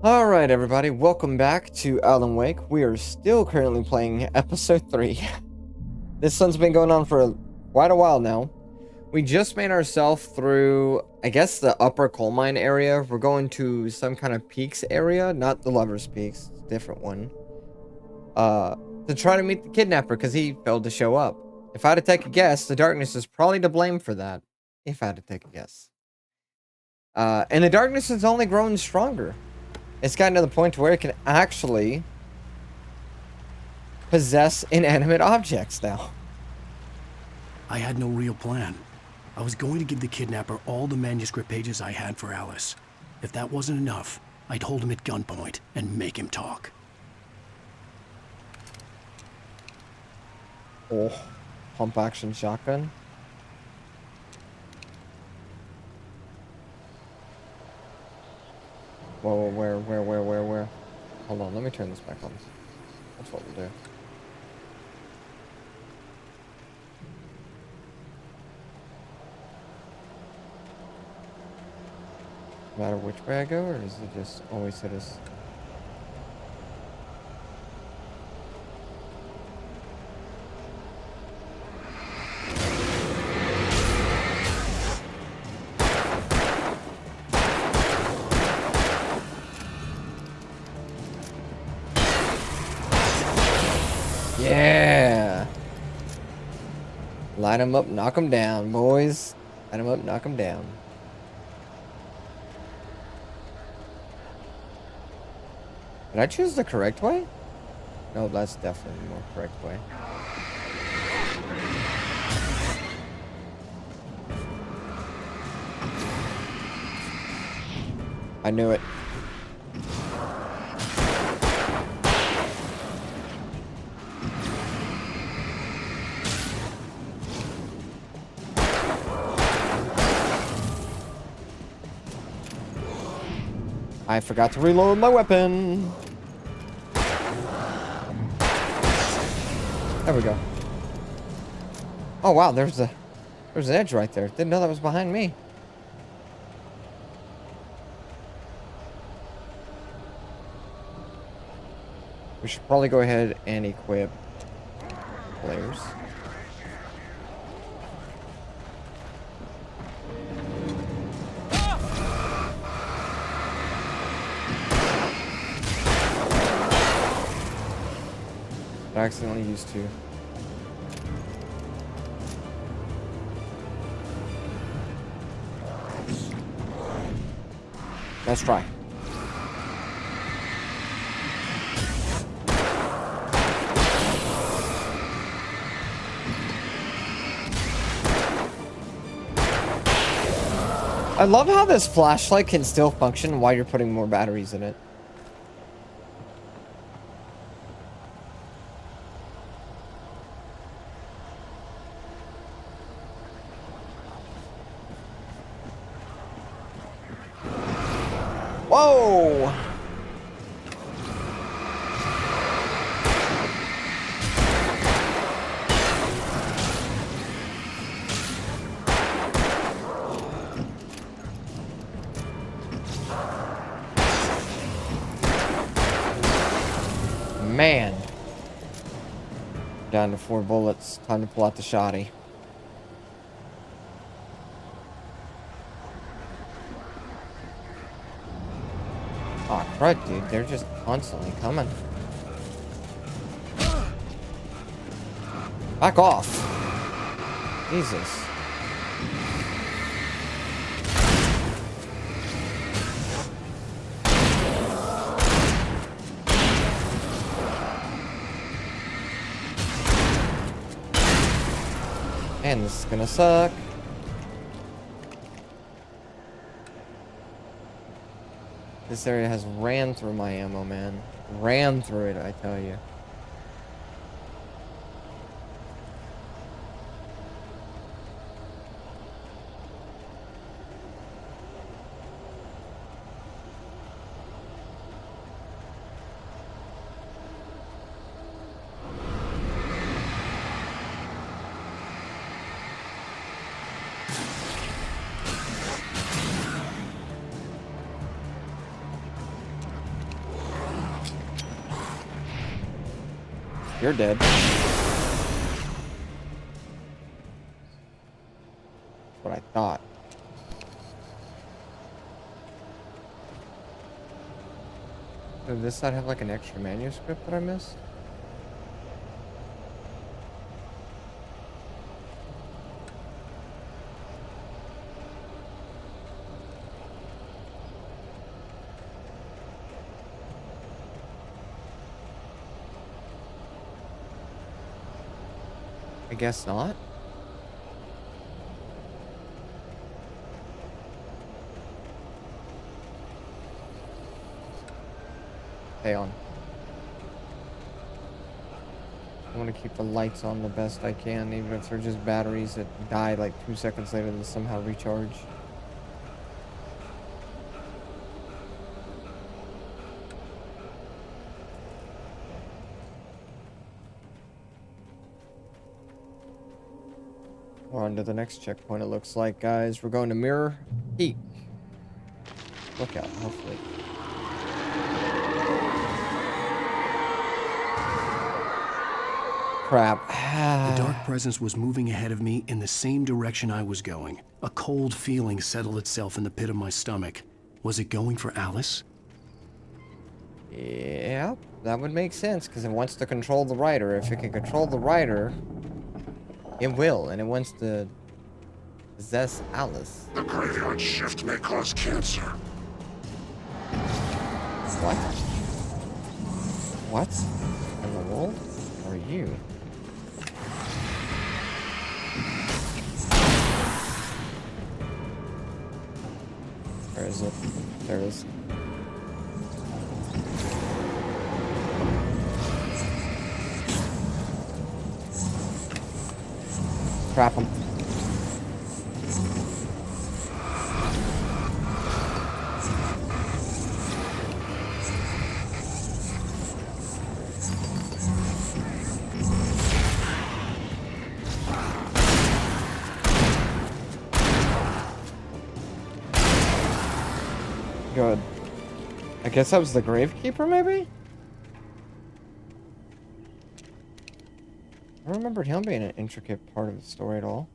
Alright, everybody, welcome back to Alan Wake. We are still currently playing episode 3. This one's been going on for quite a while now. We just made ourselves through, I guess, the upper coal mine area. We're going to some kind of peaks area, not the Lover's Peaks, it's a different one. To try to meet the kidnapper because he failed to show up. If I had to take a guess, the darkness is probably to blame for that. If I had to take a guess. And the darkness is only growing stronger. It's gotten to the point where it can actually possess inanimate objects now. I had no real plan. I was going to give the kidnapper all the manuscript pages I had for Alice. If that wasn't enough, I'd hold him at gunpoint and make him talk. Oh, pump action shotgun. Whoa, where? Hold on, let me turn this back on. That's what we'll do. No matter which way I go, or does it just always hit us? Yeah! Line them up, knock them down, boys. Line them up, knock them down. Did I choose the correct way? No, that's definitely the more correct way. I knew it. I forgot to reload my weapon. There we go. Oh wow, there's an edge right there. Didn't know that was behind me. We should probably go ahead and equip players. I accidentally used to. Let's try. I love how this flashlight can still function while you're putting more batteries in it. Whoa! Man. Down to 4 bullets. Time to pull out the shotty. Oh, crud, dude. They're just constantly coming. Back off. Jesus. Man, this is gonna suck. This area has ran through my ammo, man. Ran through it, I tell you. You're dead. That's what I thought. Does this side have like an extra manuscript that I missed? I guess not. Stay on. I want to keep the lights on the best I can, even if they're just batteries that die like 2 seconds later to somehow recharge. We're on to the next checkpoint, it looks like, guys. We're going to Mirror Peak. Look out, hopefully. Crap. The dark presence was moving ahead of me in the same direction I was going. A cold feeling settled itself in the pit of my stomach. Was it going for Alice? Yeah, that would make sense, because it wants to control the writer. If it can control the writer, it will, and it wants to possess Alice. The graveyard shift may cause cancer. What? What in the world are you? Where is it? There it is. Trap him. Good. I guess that was the Gravekeeper, maybe? I remembered him being an intricate part of the story at all.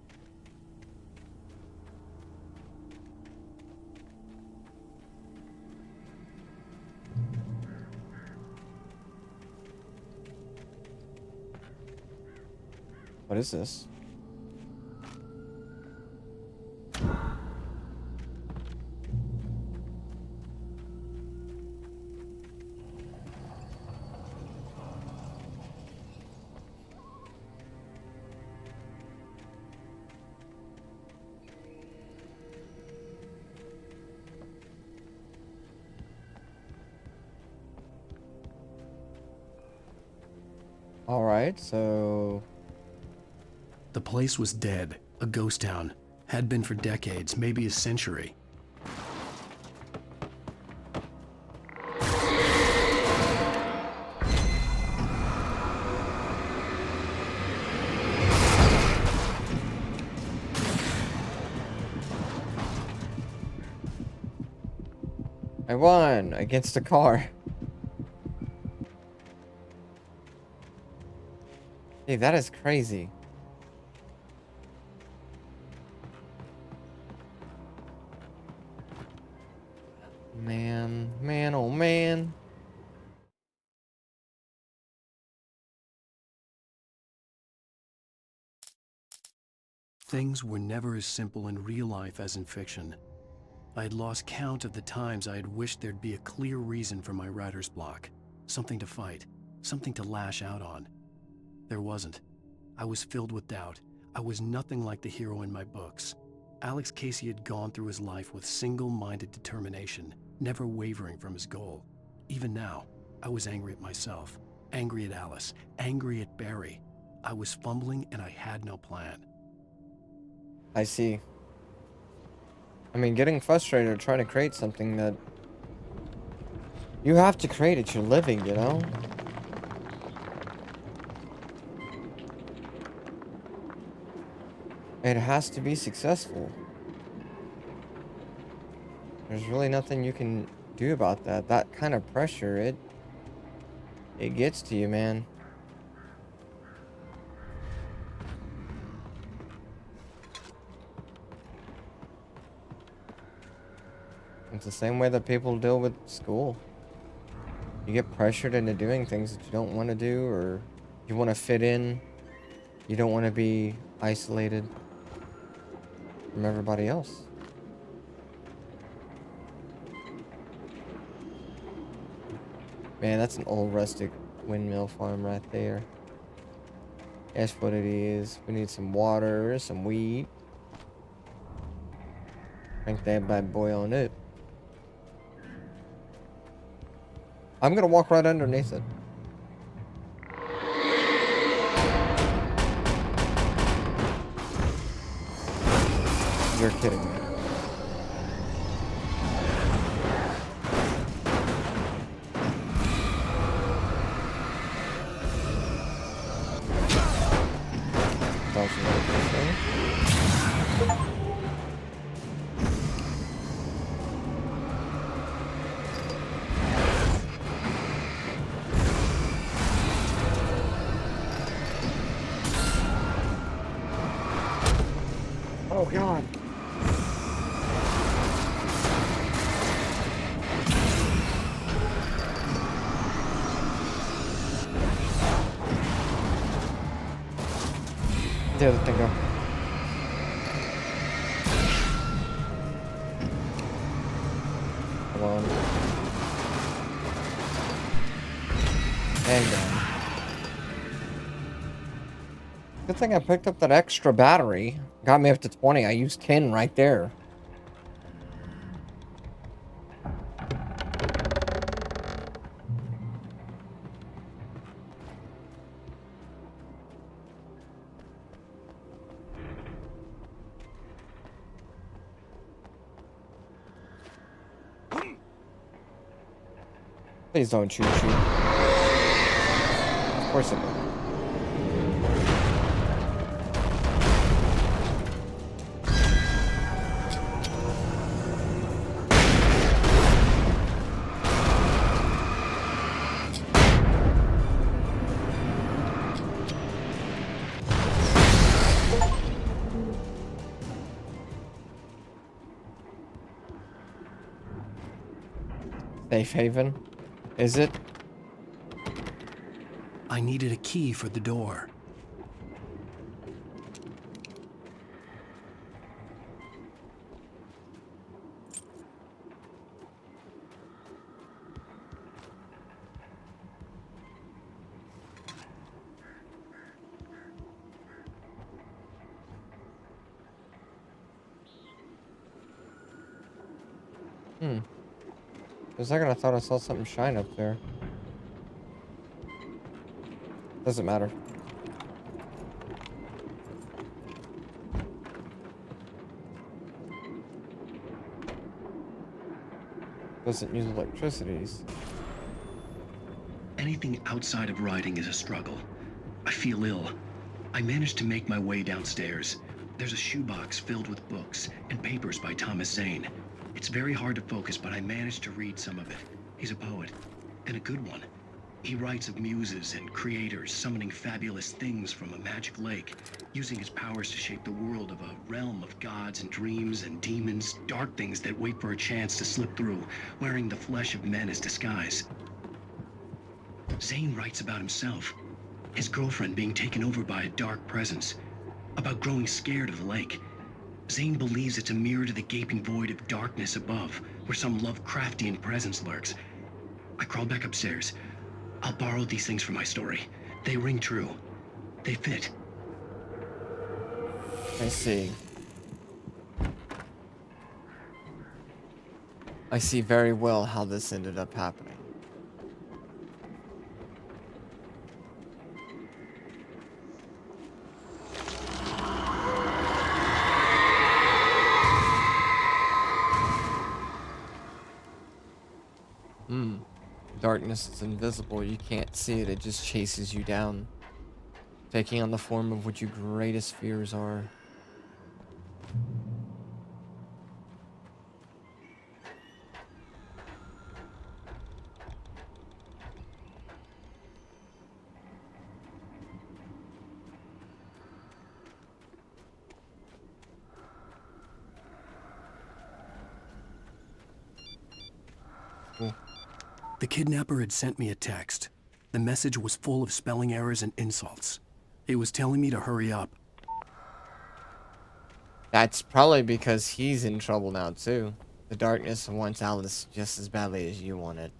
What is this? Alright, so... The place was dead, a ghost town. Had been for decades, maybe a century. I won against a car. Hey, that is crazy. Man, oh man. Things were never as simple in real life as in fiction. I had lost count of the times I had wished there'd be a clear reason for my writer's block. Something to fight, something to lash out on. There wasn't. I was filled with doubt. I was nothing like the hero in my books. Alex Casey had gone through his life with single-minded determination, never wavering from his goal. Even now, I was angry at myself, angry at Alice, angry at Barry. I was fumbling and I had no plan. I see. I mean, getting frustrated or trying to create something that you have to create, it's your living, you know? It has to be successful. There's really nothing you can do about that. That kind of pressure, it gets to you, man. It's the same way that people deal with school. You get pressured into doing things that you don't want to do, or you want to fit in. You don't want to be isolated from everybody else. Man, that's an old rustic windmill farm right there. That's what it is. We need some water, some wheat. Crank that bad boy on up. I'm gonna walk right underneath it. You're kidding me. That's another good thing. Oh god. The other thing go. Come on. And down. Good thing I picked up that extra battery. Got me up to 20. I used 10 right there. Please don't shoot. Of course it will. Safe haven? Is it? I needed a key for the door. For a second I thought I saw something shine up there. Doesn't matter. Doesn't use electricities. Anything outside of writing is a struggle. I feel ill. I managed to make my way downstairs. There's a shoebox filled with books and papers by Thomas Zane. It's very hard to focus, but I managed to read some of it. He's a poet, and a good one. He writes of muses and creators summoning fabulous things from a magic lake, using his powers to shape the world of a realm of gods and dreams and demons, dark things that wait for a chance to slip through, wearing the flesh of men as disguise. Zane writes about himself, his girlfriend being taken over by a dark presence, about growing scared of the lake. Zane believes it's a mirror to the gaping void of darkness above, where some Lovecraftian presence lurks. I crawled back upstairs. I'll borrow these things for my story. They ring true. They fit. I see. I see very well how this ended up happening. Darkness is invisible. You can't see it. It just chases you down, taking on the form of what your greatest fears are. Ooh. The kidnapper had sent me a text. The message was full of spelling errors and insults. It was telling me to hurry up. That's probably because he's in trouble now, too. The darkness wants Alice just as badly as you want it.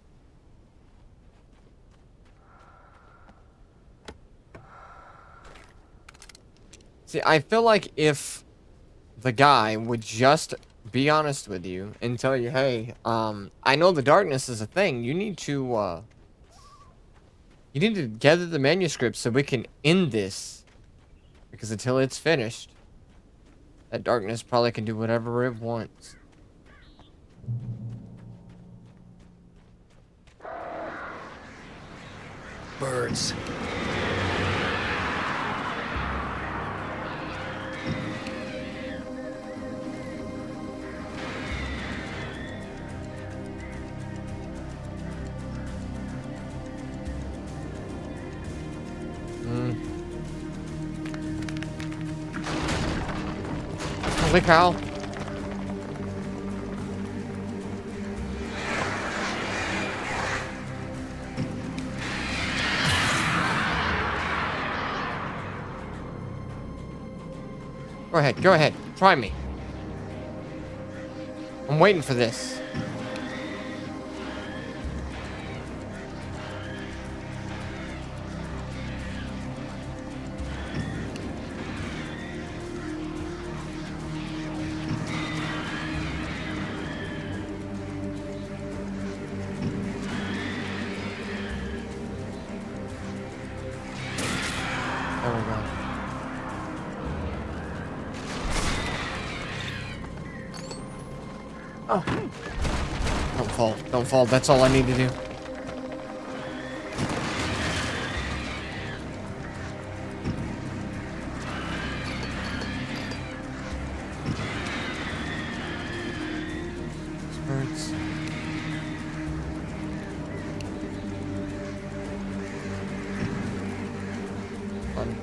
See, I feel like if the guy would just be honest with you and tell you, hey, I know the darkness is a thing. You need to gather the manuscript so we can end this. Because until it's finished, that darkness probably can do whatever it wants. Birds. Holy cow. Go ahead. Try me. I'm waiting for this. There we go. Oh. Don't fall. Don't fall. That's all I need to do. Birds. Run.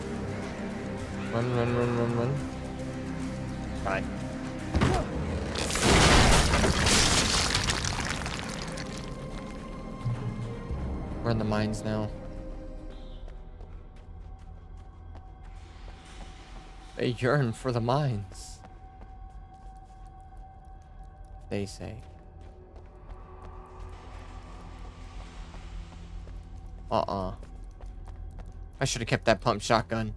Run. Bye. We're in the mines now. They yearn for the mines. They say. I should have kept that pump shotgun.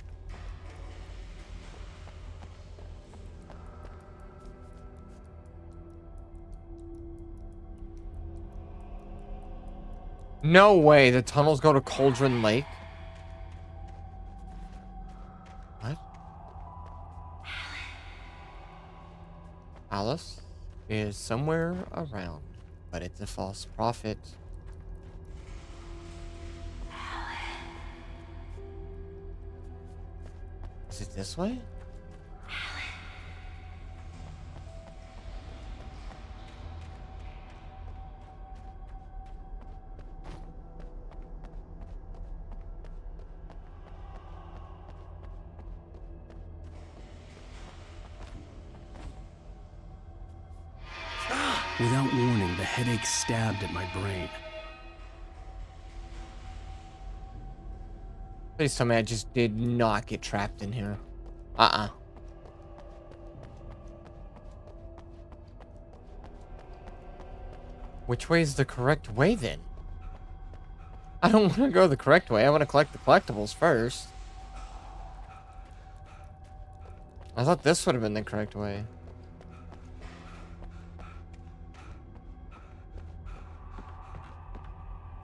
No way, the tunnels go to Cauldron Lake. What? Alice is somewhere around, but it's a false prophet. Is it this way? Without warning, the headache stabbed at my brain. Please tell me I just did not get trapped in here. Which way is the correct way then? I don't want to go the correct way. I want to collect the collectibles first. I thought this would have been the correct way.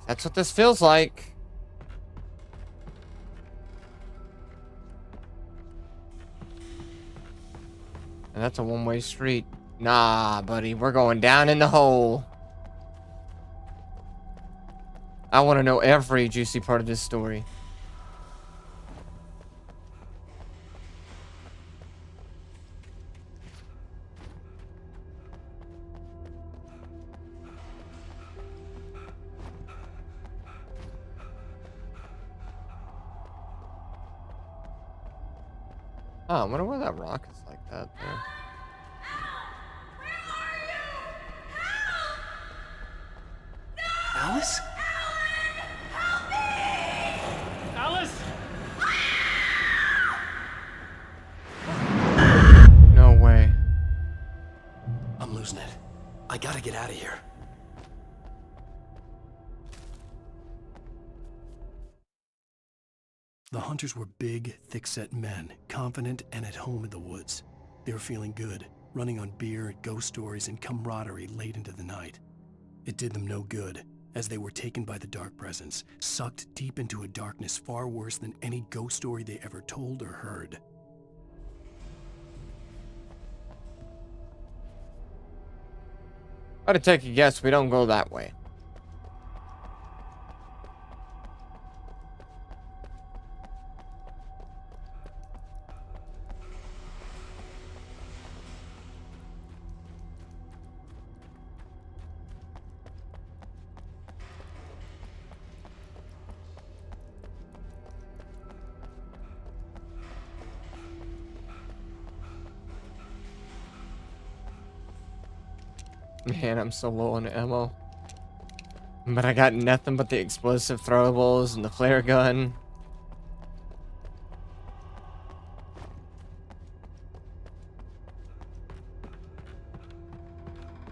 That's what this feels like. And that's a one-way street. Nah, buddy. We're going down in the hole. I want to know every juicy part of this story. Oh, I wonder why that rock is like that there. Alice? Alice! No way. I'm losing it. I gotta get out of here. The hunters were big, thick-set men, confident and at home in the woods. They were feeling good, running on beer, ghost stories, and camaraderie late into the night. It did them no good, as they were taken by the dark presence, sucked deep into a darkness far worse than any ghost story they ever told or heard. I'd take a guess we don't go that way. Man, I'm so low on ammo. But I got nothing but the explosive throwables and the flare gun.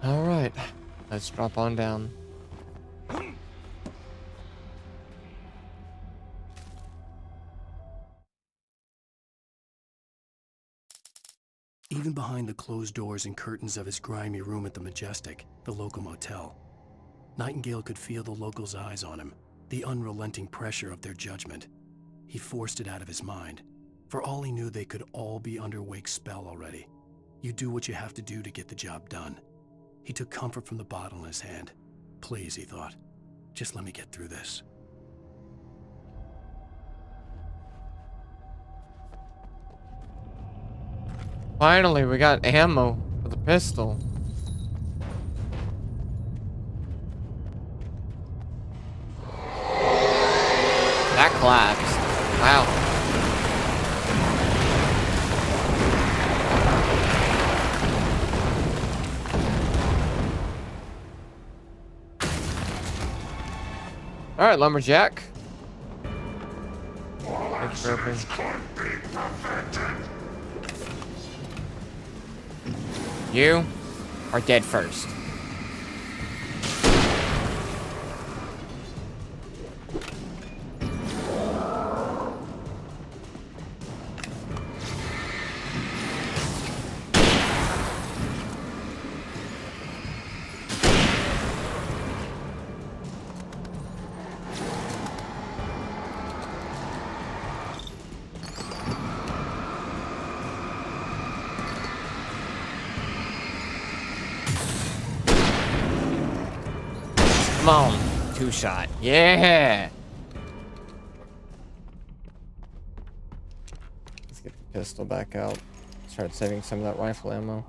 Alright, let's drop on down. Even behind the closed doors and curtains of his grimy room at the Majestic, the local motel, Nightingale could feel the locals' eyes on him, the unrelenting pressure of their judgment. He forced it out of his mind. For all he knew, they could all be under Wake's spell already. You do what you have to do to get the job done. He took comfort from the bottle in his hand. Please, he thought, just let me get through this. Finally, we got ammo for the pistol. That collapsed. Wow. All right, lumberjack. Thanks for opening. You are dead first. Come on, two-shot. Yeah. Let's get the pistol back out. Start saving some of that rifle ammo.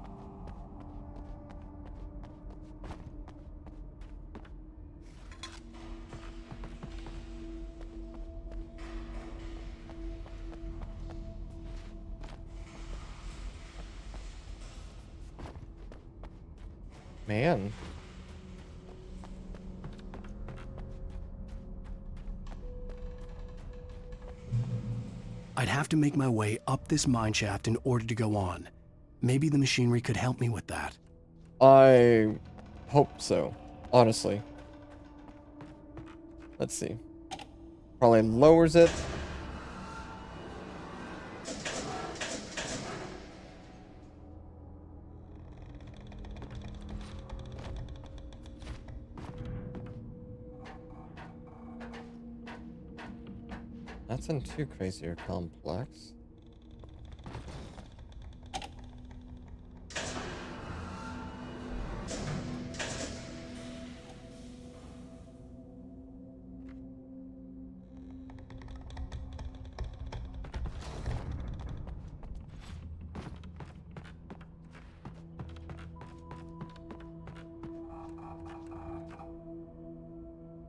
Man. I'd have to make my way up this mine shaft in order to go on. Maybe the machinery could help me with that. I hope so, honestly. Let's see. Probably lowers it. Nothing too crazy or complex.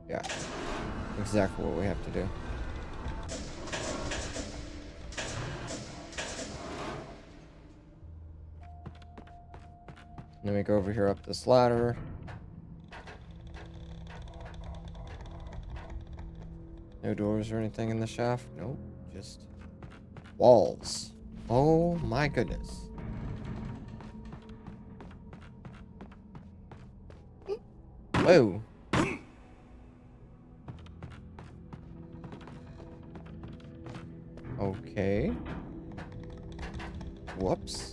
Yeah, exactly what we have to do. Then we go over here up this ladder. No doors or anything in the shaft? Nope. Just walls. Oh my goodness. Whoa. Okay. Whoops.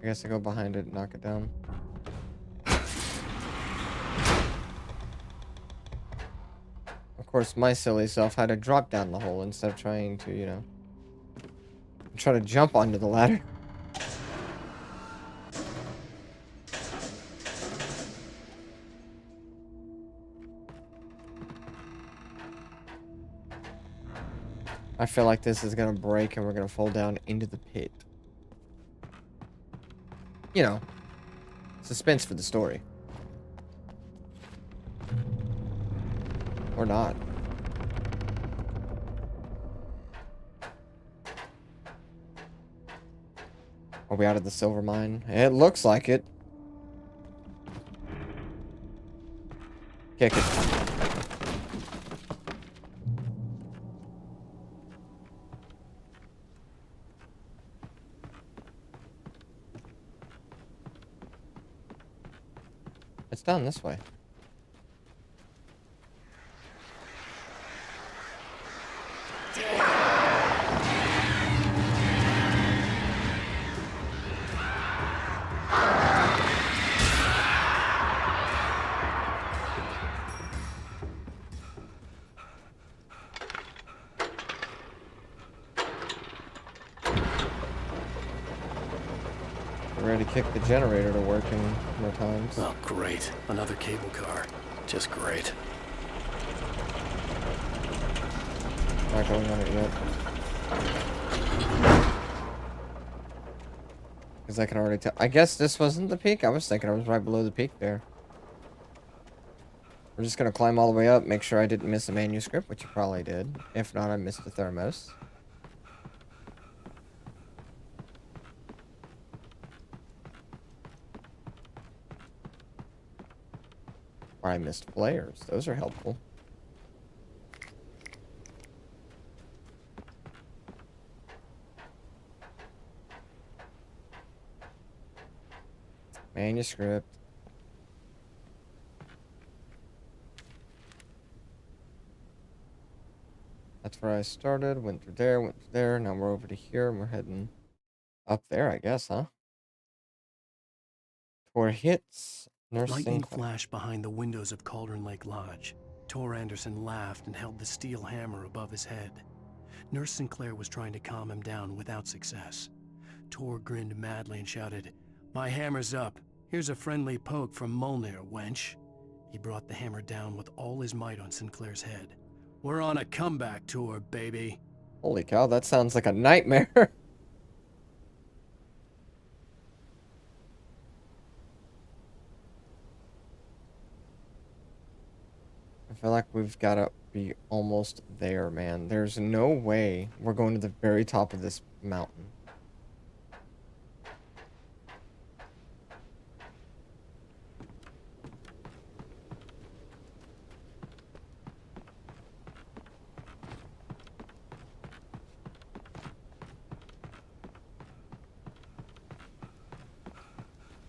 I guess I go behind it and knock it down. Of course, my silly self had to drop down the hole instead of trying to, you know, try to jump onto the ladder. I feel like this is gonna break and we're gonna fall down into the pit. You know, suspense for the story. Or not. Are we out of the silver mine? It looks like it. Kick it. It's down this way. We're ready to kick the generator to working more times. Oh, great. Another cable car. Just great. Not going on it yet. Because I can already tell. I guess this wasn't the peak. I was thinking I was right below the peak there. We're just going to climb all the way up, make sure I didn't miss a manuscript, which you probably did. If not, I missed the thermos. Or I missed flares. Those are helpful. Manuscript. That's where I started. Went through there, went through there. Now we're over to here and we're heading up there, I guess, huh? Tor hits. Nurse Lightning Sinclair. flashed behind the windows of Cauldron Lake Lodge. Tor Anderson laughed and held the steel hammer above his head. Nurse Sinclair was trying to calm him down without success. Tor grinned madly and shouted, "My hammer's up. Here's a friendly poke from Molnir, wench." He brought the hammer down with all his might on Sinclair's head. "We're on a comeback tour, baby." Holy cow, that sounds like a nightmare. I feel like we've got to be almost there, man. There's no way we're going to the very top of this mountain.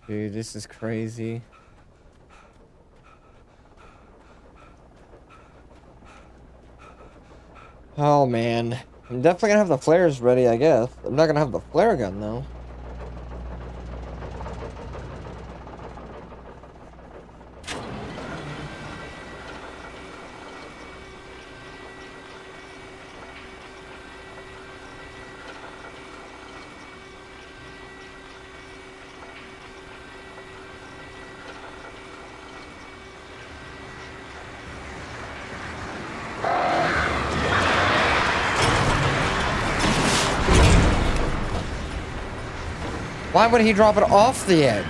Dude, this is crazy. Oh, man. I'm definitely gonna have the flares ready, I guess. I'm not gonna have the flare gun, though. Why would he drop it off the edge?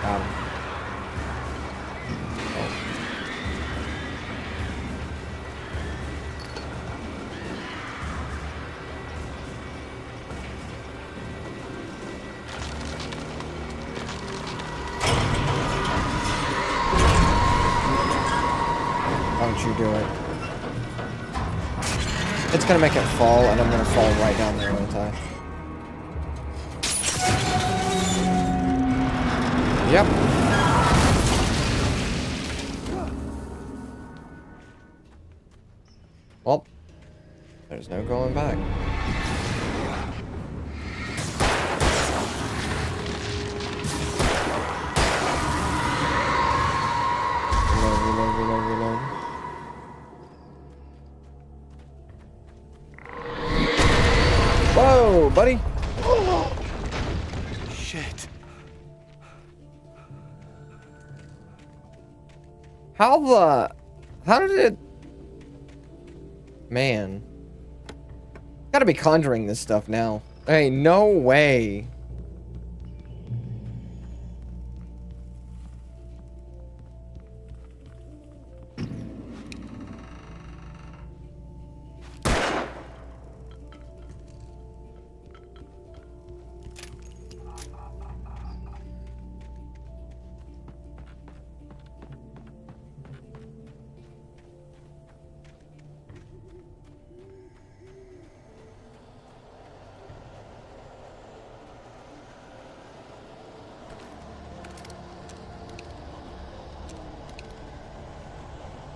Got him. Oh. Don't you do it. It's gonna make it fall, and I'm gonna fall right down there, won't I? Yep. Well, there's no going back. Reload. Whoa, buddy! Shit. How did it... Man. Gotta be conjuring this stuff now. Hey, no way.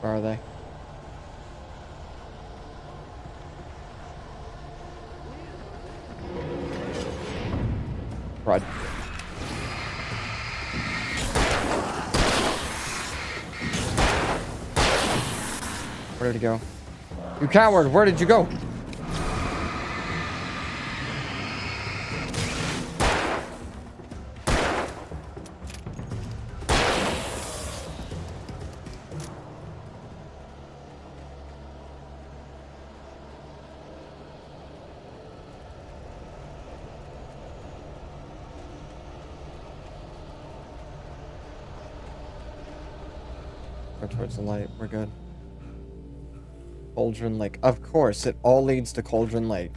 Where are they? Rod. Where did he go? You coward, where did you go? Go towards the light. We're good. Cauldron Lake. Of course, it all leads to Cauldron Lake.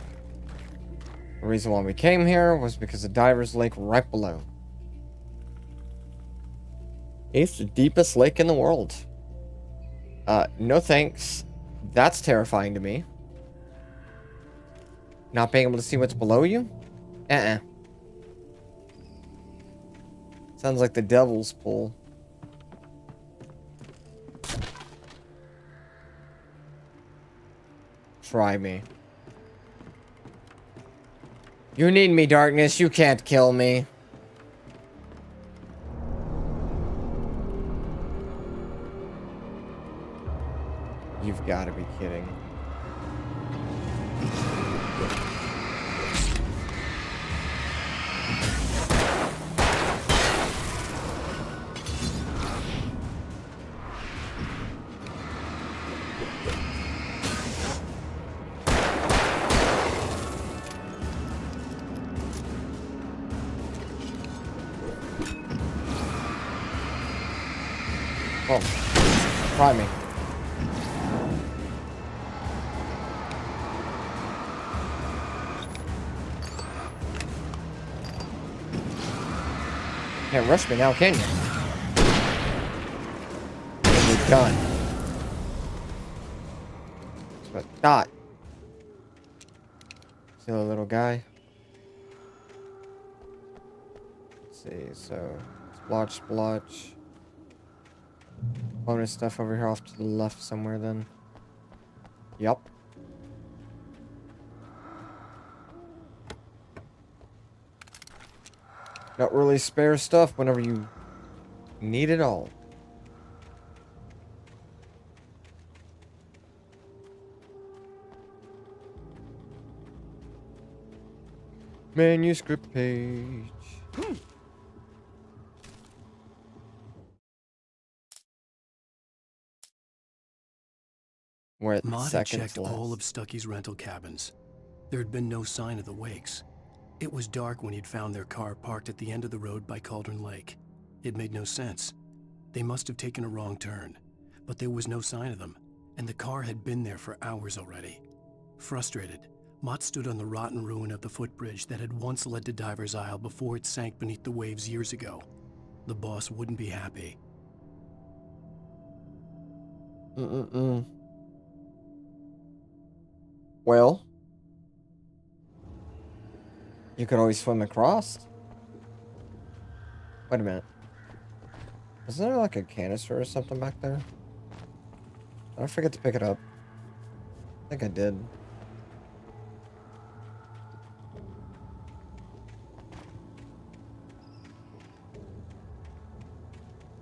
The reason why we came here was because of Diver's Lake right below. It's the deepest lake in the world. No thanks. That's terrifying to me. Not being able to see what's below you? Sounds like the devil's pool. Try me. You need me, darkness. You can't kill me. You've got to be kidding. Oh, try me. Can't rush me now, can you? You're done. That's what I thought. Still a little guy. Let's see, so splotch. Bonus stuff over here off to the left somewhere then. Yup. Not really spare stuff whenever you need it all. Manuscript page. We're at Maud had seconds checked left. all of Stucky's rental cabins. There had been no sign of the wakes. It was dark when he'd found their car parked at the end of the road by Cauldron Lake. It made no sense. They must have taken a wrong turn, but there was no sign of them, and the car had been there for hours already. Frustrated, Mott stood on the rotten ruin of the footbridge that had once led to Diver's Isle before it sank beneath the waves years ago. The boss wouldn't be happy. Well, you could always swim across. Wait a minute. Isn't there like a canister or something back there? Did I forget to pick it up? I think I did.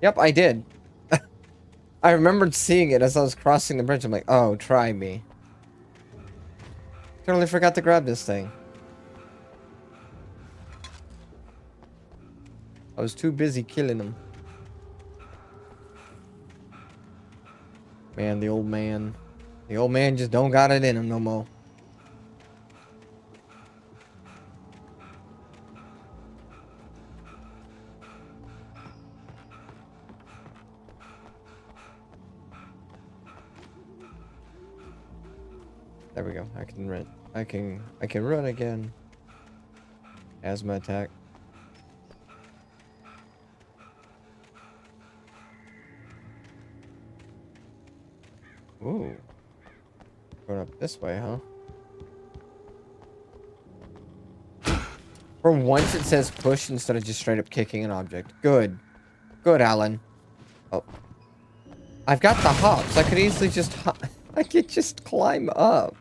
Yep, I did. I remembered seeing it as I was crossing the bridge. I'm like, oh, try me. Totally forgot to grab this thing. I was too busy killing him. Man, the old man. The old man just don't got it in him no more. There we go. I can run. I can run again. Asthma attack. Ooh. Going up this way, huh? For once it says push instead of just straight up kicking an object. Good. Good, Alan. Oh. I've got the hops. I could easily just I could just climb up.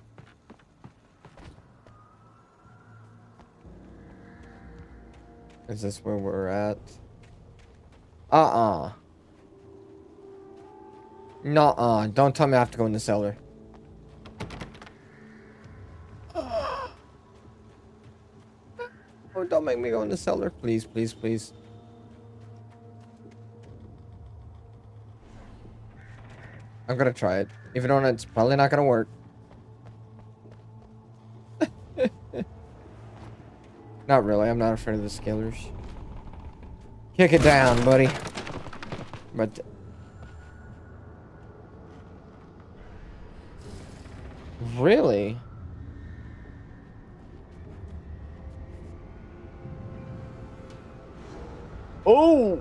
Is this where we're at? Nuh-uh. Don't tell me I have to go in the cellar. Oh, don't make me go in the cellar. Please, please, please. I'm gonna try it. Even though it's probably not gonna work. Not really. I'm not afraid of the scalers. Kick it down, buddy. But... Really? Oh!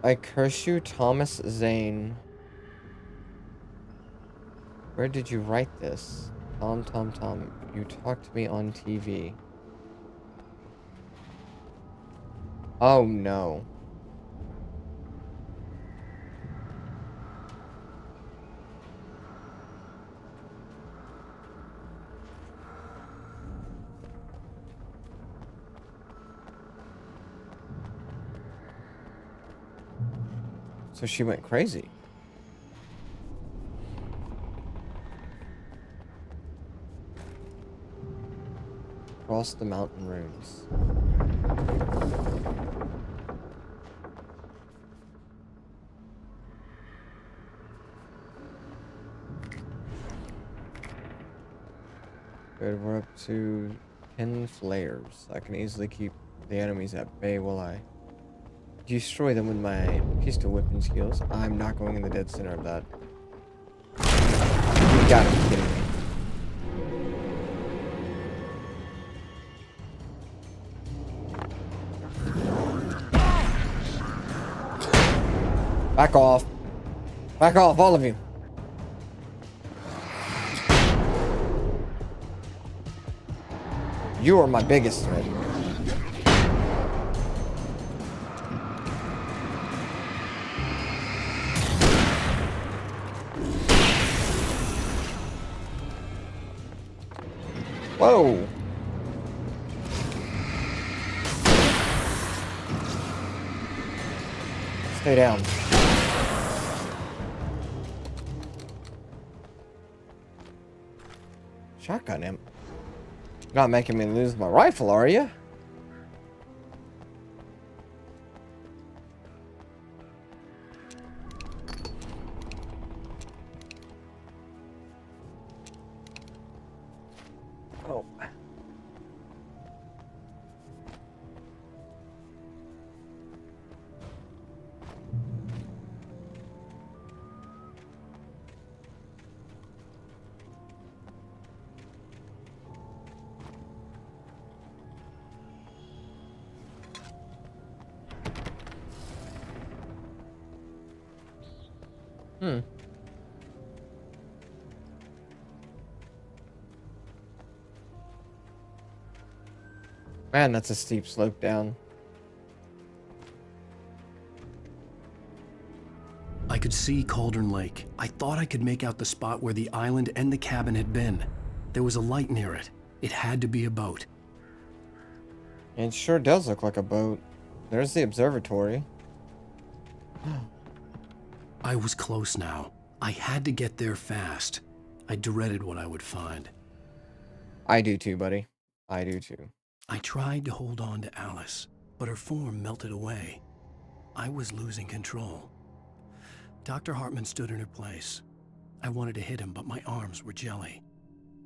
I curse you, Thomas Zane. Where did you write this? Tom. You talked to me on TV. Oh, no. So she went crazy. Across the mountain ruins. Good, we're up to 10 flares. I can easily keep the enemies at bay while I destroy them with my pistol whipping skills. I'm not going in the dead center of that. You gotta be kidding me. Back off. Back off, all of you. You are my biggest threat. Whoa. Stay down. Shotgun him. Not making me lose my rifle, are you? Oh. Hmm. Man, that's a steep slope down. I could see Cauldron Lake. I thought I could make out the spot where the island and the cabin had been. There was a light near it. It had to be a boat. It sure does look like a boat. There's the observatory. I was close now. I had to get there fast. I dreaded what I would find. I do too, buddy. I do too. I tried to hold on to Alice, but her form melted away. I was losing control. Dr. Hartman stood in her place. I wanted to hit him, but my arms were jelly.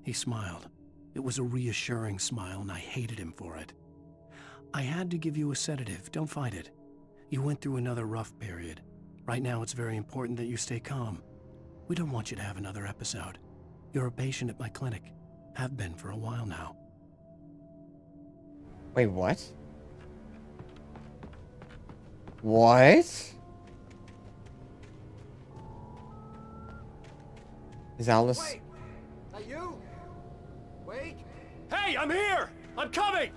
He smiled. It was a reassuring smile, and I hated him for it. I had to give you a sedative. Don't fight it. You went through another rough period. Right now, it's very important that you stay calm. We don't want you to have another episode. You're a patient at my clinic. Have been for a while now. Wait, what? What? Is Alice? Wait! Are you? Wait! Hey, I'm here! I'm coming!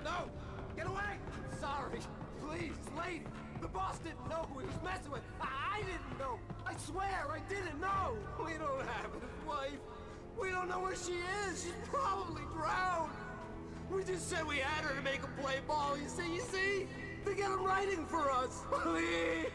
No! Get away! Sorry! Please, lady! The boss didn't know who he was messing with! I didn't know! I swear, I didn't know! We don't have his wife! We don't know where she is! She's probably drowned! We just said we had her to make him play ball, you see? To get him writing for us! Please!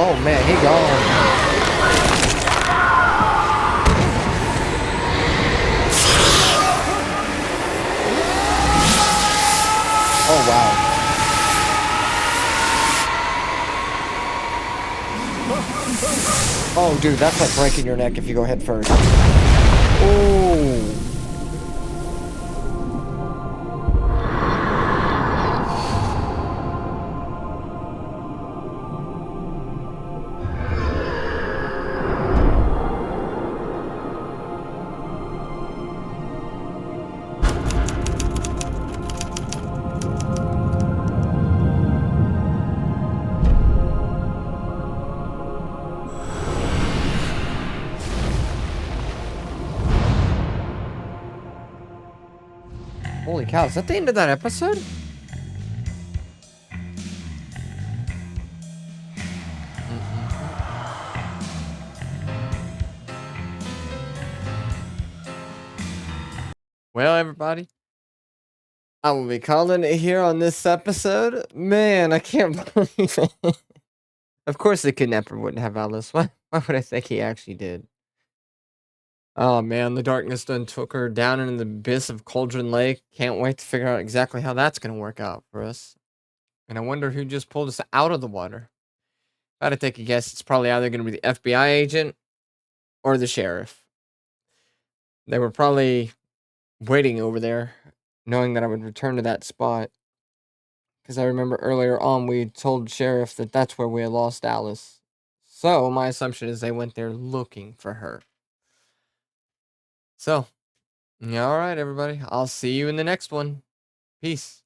Oh man, he gone. Oh wow. Oh dude, that's like breaking your neck if you go head first. Oh. Holy cow, is that the end of that episode? Well, everybody, I will be calling it here on this episode. Man, I can't believe it. Of course the kidnapper wouldn't have Alice. Why would I think he actually did? Oh man, the darkness done took her down into the abyss of Cauldron Lake. Can't wait to figure out exactly how that's going to work out for us. And I wonder who just pulled us out of the water. If I had to take a guess, it's probably either going to be the FBI agent or the sheriff. They were probably waiting over there, knowing that I would return to that spot. Because I remember earlier on, we told sheriff that that's where we had lost Alice. So my assumption is they went there looking for her. So, all right, everybody. I'll see you in the next one. Peace.